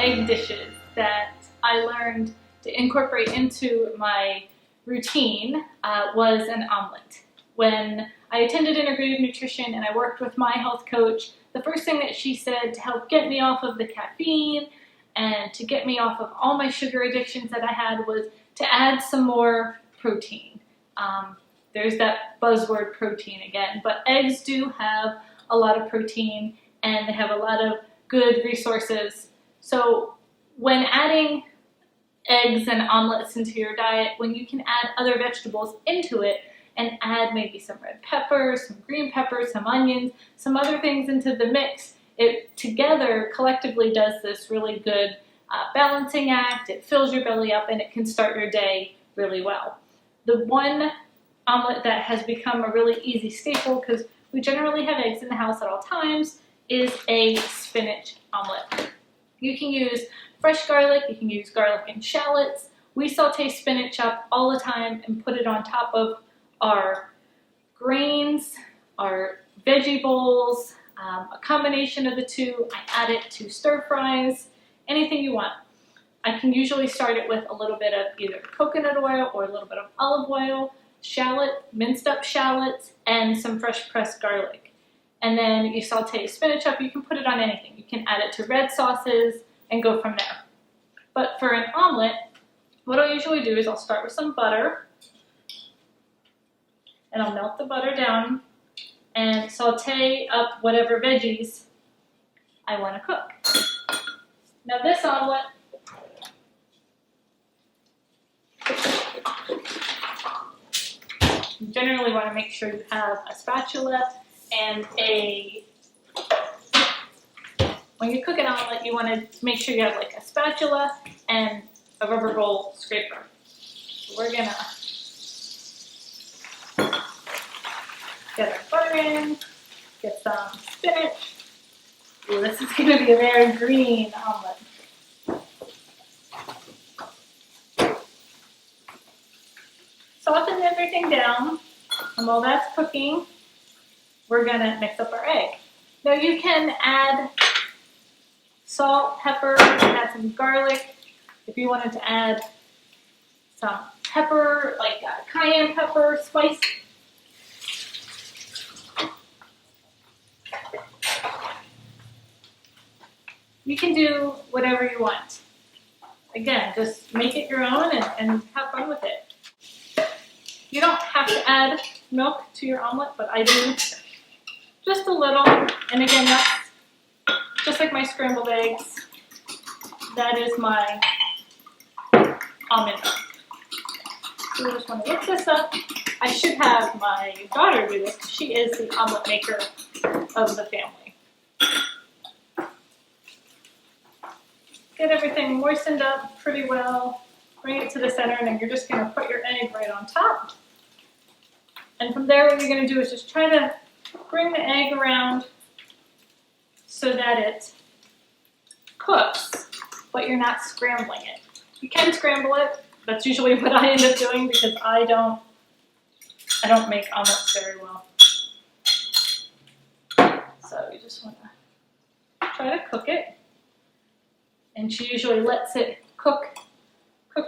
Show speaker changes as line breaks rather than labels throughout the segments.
egg dishes that I learned to incorporate into my routine was an omelet. When I attended integrative nutrition and I worked with my health coach, the first thing that she said to help get me off of the caffeine and to get me off of all my sugar addictions that I had was to add some more protein. There's that buzzword protein again, but eggs do have a lot of protein and they have a lot of good resources. So when adding eggs and omelets into your diet, when you can add other vegetables into it and add maybe some red peppers, some green peppers, some onions, some other things into the mix, it together collectively does this really good balancing act. It fills your belly up and it can start your day really well. The one omelet that has become a really easy staple, because we generally have eggs in the house at all times, is a spinach omelet. You can use fresh garlic, you can use garlic and shallots. We saute spinach up all the time and put it on top of our grains, our veggie bowls, a combination of the two. I add it to stir fries, anything you want. I can usually start it with a little bit of either coconut oil or a little bit of olive oil, shallot, minced up shallots, and some fresh pressed garlic. And then you saute spinach up. You can put it on anything. You can add it to red sauces and go from there. But for an omelet, what I'll usually do is I'll start with some butter, and I'll melt the butter down and saute up whatever veggies I want to cook. Now this omelet, you generally want to make sure you have a spatula and when you cook an omelet, you want to make sure you have like a spatula and a rubber bowl scraper. So we're gonna get our butter in, get some spinach. Ooh, this is gonna be a very green omelet. Soften everything down, and while that's cooking, we're gonna mix up our egg. Now you can add salt, pepper, you can add some garlic. If you wanted to add some pepper, like cayenne pepper, spice. You can do whatever you want. Again, just make it your own and have fun with it. You don't have to add milk to your omelet, but I do just a little. And again, that's just like my scrambled eggs. That is my almond milk. So we just want to mix this up. I should have my daughter do this. She is the omelet maker of the family. Get everything moistened up pretty well. Bring it to the center, and then you're just going to put your egg right on top. And from there, what you're going to do is just try to bring the egg around so that it cooks, but you're not scrambling it. You can scramble it. That's usually what I end up doing because I don't make omelets very well. So you just want to try to cook it. And she usually lets it cook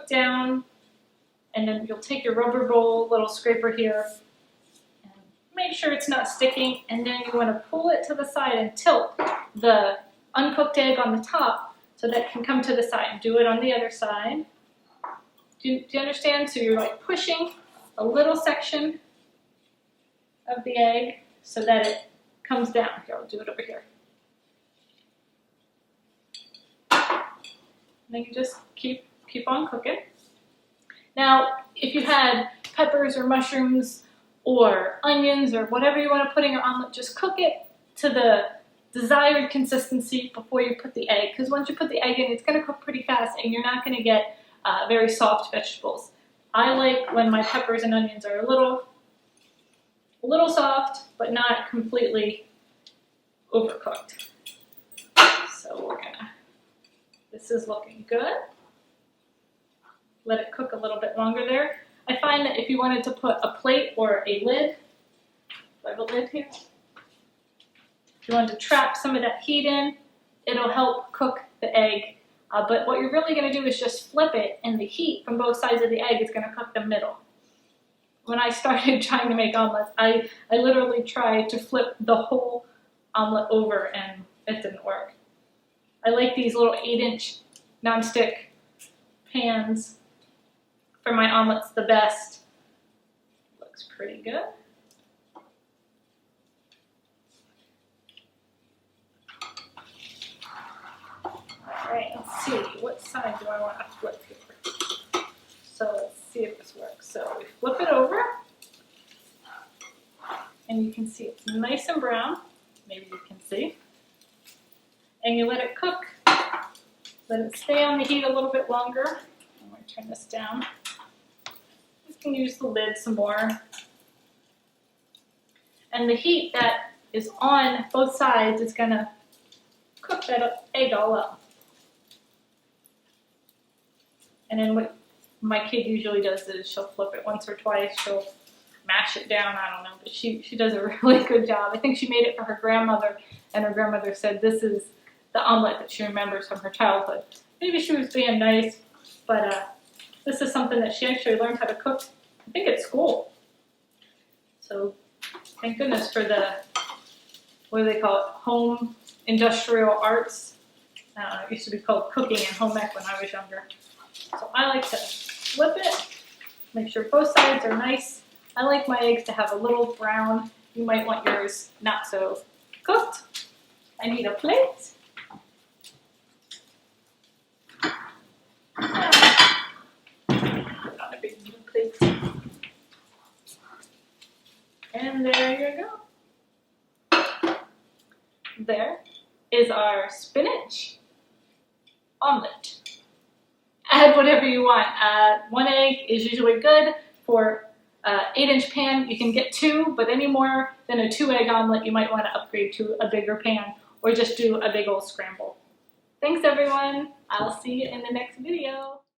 down, and then you'll take your rubber bowl, little scraper here, and make sure it's not sticking, and then you want to pull it to the side and tilt the uncooked egg on the top so that it can come to the side. And do it on the other side. Do you understand? So you're like pushing a little section of the egg so that it comes down. Here, I'll do it over here. And then you just keep on cooking. Now, if you had peppers or mushrooms or onions or whatever you want to put in your omelet, just cook it to the desired consistency before you put the egg. Because once you put the egg in, it's going to cook pretty fast and you're not going to get very soft vegetables. I like when my peppers and onions are a little soft, but not completely overcooked. So this is looking good. Let it cook a little bit longer there. I find that if you wanted to put a plate or a lid, do I have a lid here? If you wanted to trap some of that heat in, it'll help cook the egg But what you're really going to do is just flip it, and the heat from both sides of the egg is going to cook the middle. When I started trying to make omelets, I literally tried to flip the whole omelet over, and it didn't work. I like these little 8-inch nonstick pans for my omelets the best. Looks pretty good. Alright, let's see, what side do I want to flip here? So let's see if this works. So we flip it over, and you can see it's nice and brown. Maybe you can see. And you let it cook. Let it stay on the heat a little bit longer. I'm going to turn this down. You can use the lid some more. And the heat that is on both sides is going to cook that egg all up. And then what my kid usually does is she'll flip it once or twice. She'll mash it down, I don't know, but she does a really good job. I think she made it for her grandmother, and her grandmother said this is the omelet that she remembers from her childhood. Maybe she was being nice, but this is something that she actually learned how to cook, I think, at school. So thank goodness for the, what do they call it, home industrial arts. It used to be called cooking and home ec when I was younger. So I like to flip it, make sure both sides are nice. I like my eggs to have a little brown. You might want yours not so cooked. I need a plate. Put on a big blue plate. And there you go. There is our spinach omelet. Add whatever you want. 1 egg is usually good. For 8-inch pan, you can get 2, but any more than a 2-egg omelet, you might want to upgrade to a bigger pan or just do a big old scramble. Thanks everyone. I'll see you in the next video.